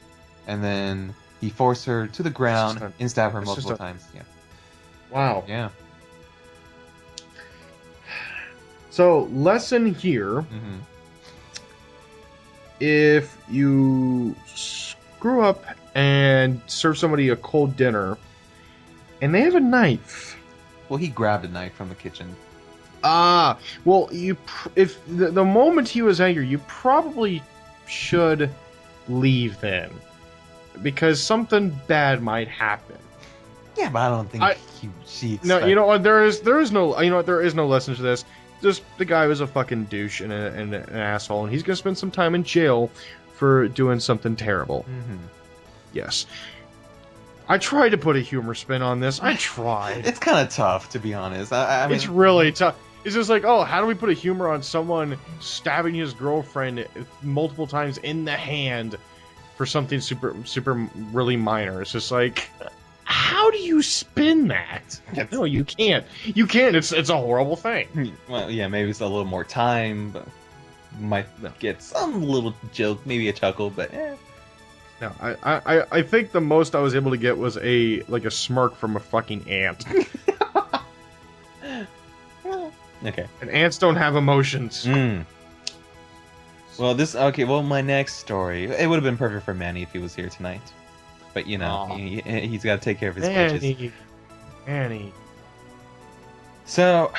And then he forced her to the ground and stabbed her multiple times. Yeah. Wow. Yeah. So, lesson here. Mm-hmm. If you screw up and serve somebody a cold dinner, and they have a knife. Well, he grabbed a knife from the kitchen. Well, if the moment he was angry, you probably should leave then, because something bad might happen. Yeah, but I don't think she. No, you know what? There is no. You know what? There is no lesson to this. Just the guy was a fucking douche and an asshole, and he's gonna spend some time in jail for doing something terrible. Mm-hmm. Yes. I tried to put a humor spin on this. I tried. It's kind of tough, to be honest. I mean, it's really tough. It's just like, oh, how do we put a humor on someone stabbing his girlfriend multiple times in the hand for something super really minor? It's just like, how do you spin that? No, you can't. You can't. It's a horrible thing. Well, yeah, maybe it's a little more time, but might get some little joke, maybe a chuckle, but eh. No, I think the most I was able to get was a smirk from a fucking ant. Okay. And ants don't have emotions. Well, well, my next story, it would have been perfect for Manny if he was here tonight. But, you know, he's got to take care of his bitches. Manny. So,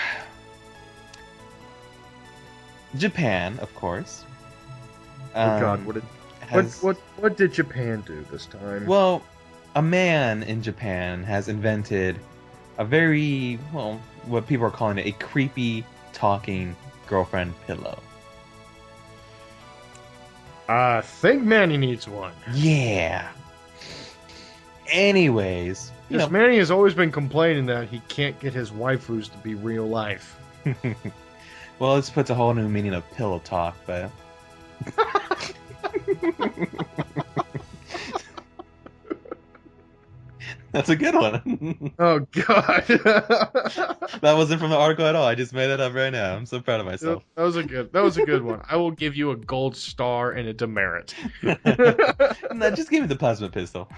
Japan, of course. Oh God, what did Japan do this time? Well, a man in Japan has invented a very, well, what people are calling it, a creepy talking girlfriend pillow. I think Manny needs one. Yeah. Anyways, because Manny has always been complaining that he can't get his waifus to be real life. Well, this puts a whole new meaning of pillow talk, but... That's a good one. Oh, God. That wasn't from the article at all. I just made that up right now. I'm so proud of myself. That was a good one. I will give you a gold star and a demerit. No, just give me the plasma pistol.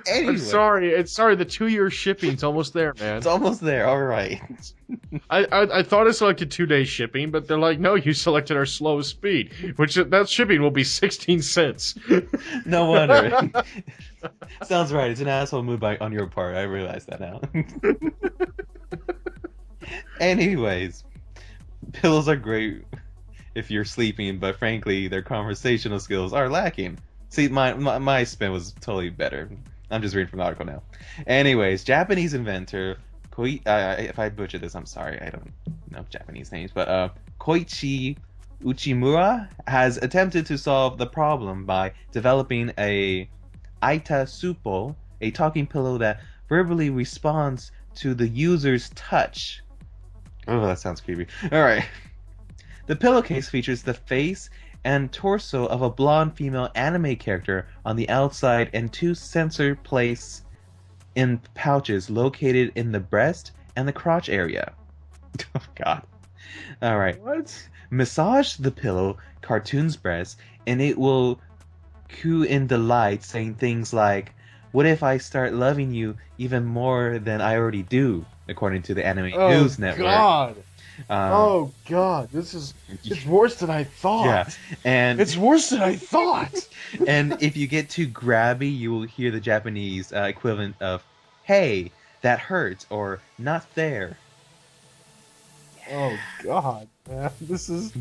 Anyway. I'm sorry. It's sorry. The 2-year shipping's almost there, man. It's almost there. All right. I thought I selected 2-day shipping, but they're like, no, you selected our slowest speed, which that shipping will be 16 cents. No wonder. Sounds right. It's an asshole move on your part. I realize that now. Anyways, pillows are great if you're sleeping, but frankly, their conversational skills are lacking. See, my spin was totally better. I'm just reading from the article now. Anyways, Japanese inventor if I butcher this, I'm sorry. I don't know Japanese names, but Koichi Uchimura has attempted to solve the problem by developing a Aita Suppo, a talking pillow that verbally responds to the user's touch. Oh, that sounds creepy. Alright. The pillowcase features the face and torso of a blonde female anime character on the outside and 2 sensor placed in pouches located in the breast and the crotch area. Oh, God. Alright. What? Massage the pillow, cartoon's breast, and it will coo in delight, saying things like, "What if I start loving you even more than I already do?" According to the Anime News Network. God. Oh God, it's worse than I thought. Yeah, and it's worse than I thought. And if you get too grabby, you will hear the Japanese equivalent of "Hey, that hurts," or "Not there." Oh God, man, this is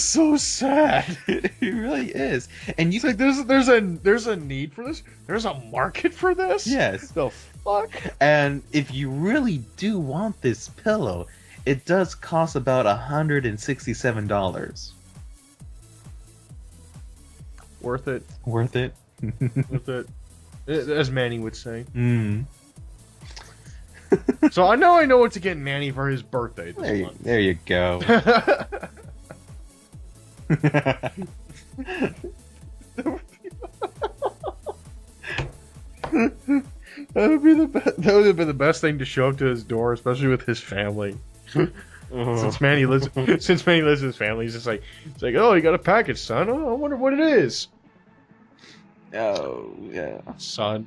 so sad. It really is. And It's like there's a need for this. There's a market for this. Yes. The fuck. And if you really do want this pillow, it does cost about $167. Worth it. Worth it? Worth it. As Manny would say. Mm. So I know what to get Manny for his birthday this month. There you go. That would have been the best thing to show up to his door, especially with his family. Since Manny lives with his family, he's like, oh, you got a package, son. Oh, I wonder what it is. Oh, yeah. Son,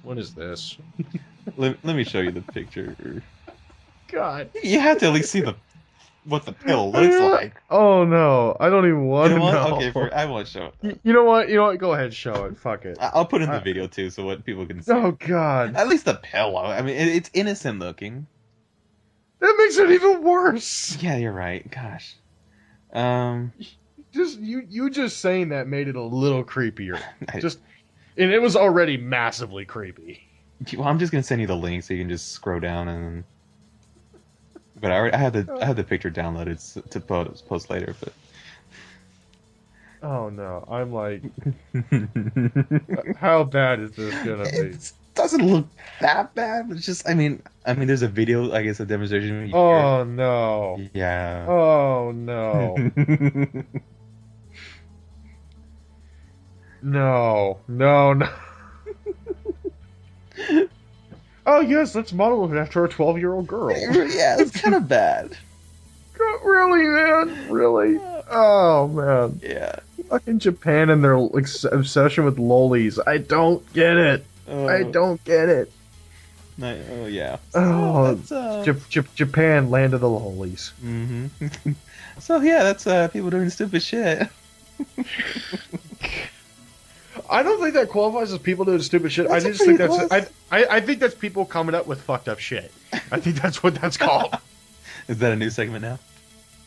what is this? Let me show you the picture. God. You have to at least see what the pill looks like. Oh no, I don't even want to know. Okay, I won't show it. You know what? Go ahead, show it. Fuck it. I'll put it in the video too, so what people can see. Oh God. At least the pillow. I mean, it's innocent looking. That makes it even worse. Yeah, you're right. Gosh. Just you just saying that made it a little creepier. And it was already massively creepy. Well, I'm just gonna send you the link so you can just scroll down and. But I had the picture downloaded to post later, but. Oh no! I'm like, how bad is this gonna be? It doesn't look that bad. It's just, I mean, there's a video, I guess, a demonstration. Oh no! Yeah. Oh no! No. Oh yes, let's model it after a 12-year-old girl. Yeah, it's kind of bad. Really, man? Really? Oh man. Yeah. Fucking Japan and their obsession with lolis. I don't get it. I don't get it. Oh yeah. Oh, Japan, land of the lolis. Mm-hmm. So yeah, that's people doing stupid shit. I don't think that qualifies as people doing stupid shit. I just think I think that's people coming up with fucked up shit. I think that's what that's called. Is that a new segment now?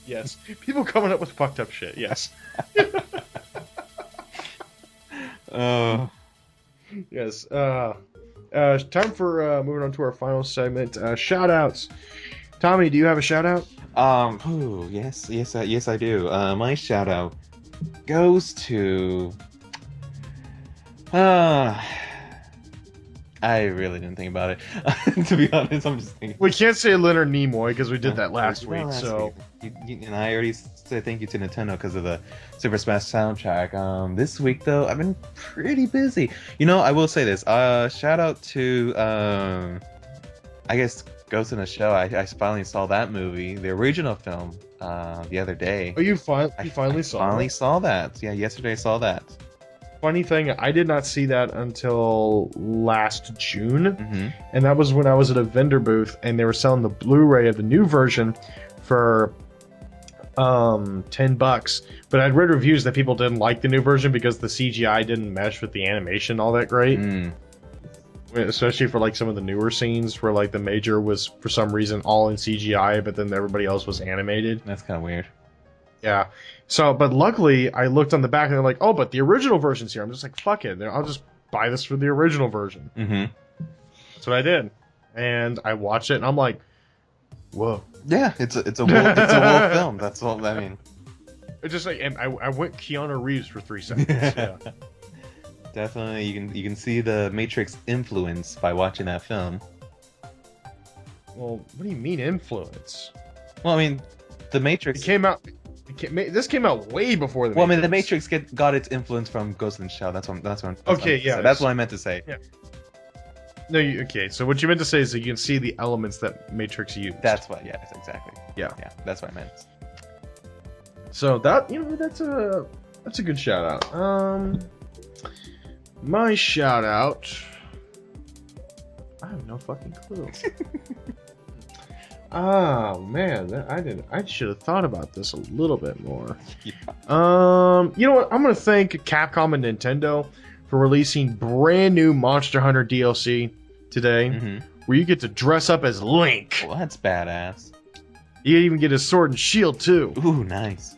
Yes. People coming up with fucked up shit. Yes. Oh. Yes. Time for moving on to our final segment. Shout outs. Tommy, do you have a shout out? Yes, I do. My shout out goes to. I really didn't think about it. To be honest, I'm just thinking. We can't say Leonard Nimoy because we did that last week. So, and I already said thank you to Nintendo because of the Super Smash soundtrack. This week though, I've been pretty busy. I will say this. Shout out to I guess Ghost in the Shell. I finally saw that movie, the original film, the other day. Oh, you finally saw? Finally saw that. Yeah, yesterday I saw that. funny thing, I did not see that until last June, Mm-hmm. and that was when I was at a vendor booth, and they were selling the Blu-ray of the new version for $10. But I'd read reviews that people didn't like the new version because the CGI didn't mesh with the animation all that great. Especially for like some of the newer scenes where like the Major was for some reason all in CGI, but then everybody else was animated. That's kind of weird. Yeah. So, but luckily I looked on the back and they're like, oh, but the original version's here. I'm just like, fuck it. I'll just buy this for the original version. Mm-hmm. That's what I did. And I watched it and I'm like, whoa. Yeah, it's a wolf film. That's all I mean. It's just like, and I went Keanu Reeves for 3 seconds. Yeah. Definitely, you can see the Matrix influence by watching that film. Well, what do you mean influence? Well, I mean, the Matrix This came out way before the. Well, I mean, the Matrix got its influence from Ghost in the Shell. That's what. Okay, yeah, that's what I meant to say. Yeah. No, okay. So what you meant to say is that you can see the elements that Matrix used. That's what. Yes, exactly. Yeah. Yeah, that's what I meant. So that that's a good shout out. My shout out. I have no fucking clue. Oh man, I should have thought about this a little bit more. Yeah. You know what? I'm gonna thank Capcom and Nintendo for releasing brand new Monster Hunter DLC today, where you get to dress up as Link. Well, that's badass. You even get his sword and shield too. Ooh, nice.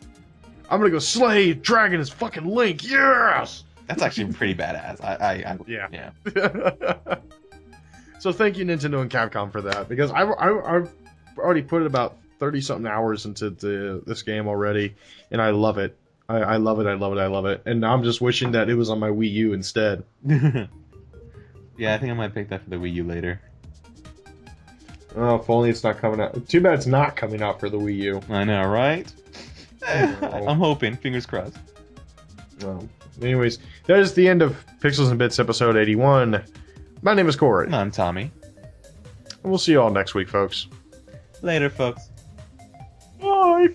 I'm gonna go slay dragon as fucking Link. Yes. That's actually pretty badass. Yeah. So thank you Nintendo and Capcom for that, because I've already put about 30 something hours into this game already, and I love it. I love it. And I'm just wishing that it was on my Wii U instead. Yeah, I think I might pick that for the Wii U later. Oh, if only it's not coming out. Too bad it's not coming out for the Wii U. I know, right? I'm hoping. Fingers crossed. Well, anyways, that is the end of Pixels and Bits episode 81. My name is Corey. I'm Tommy. And we'll see you all next week, folks. Later, folks. Bye.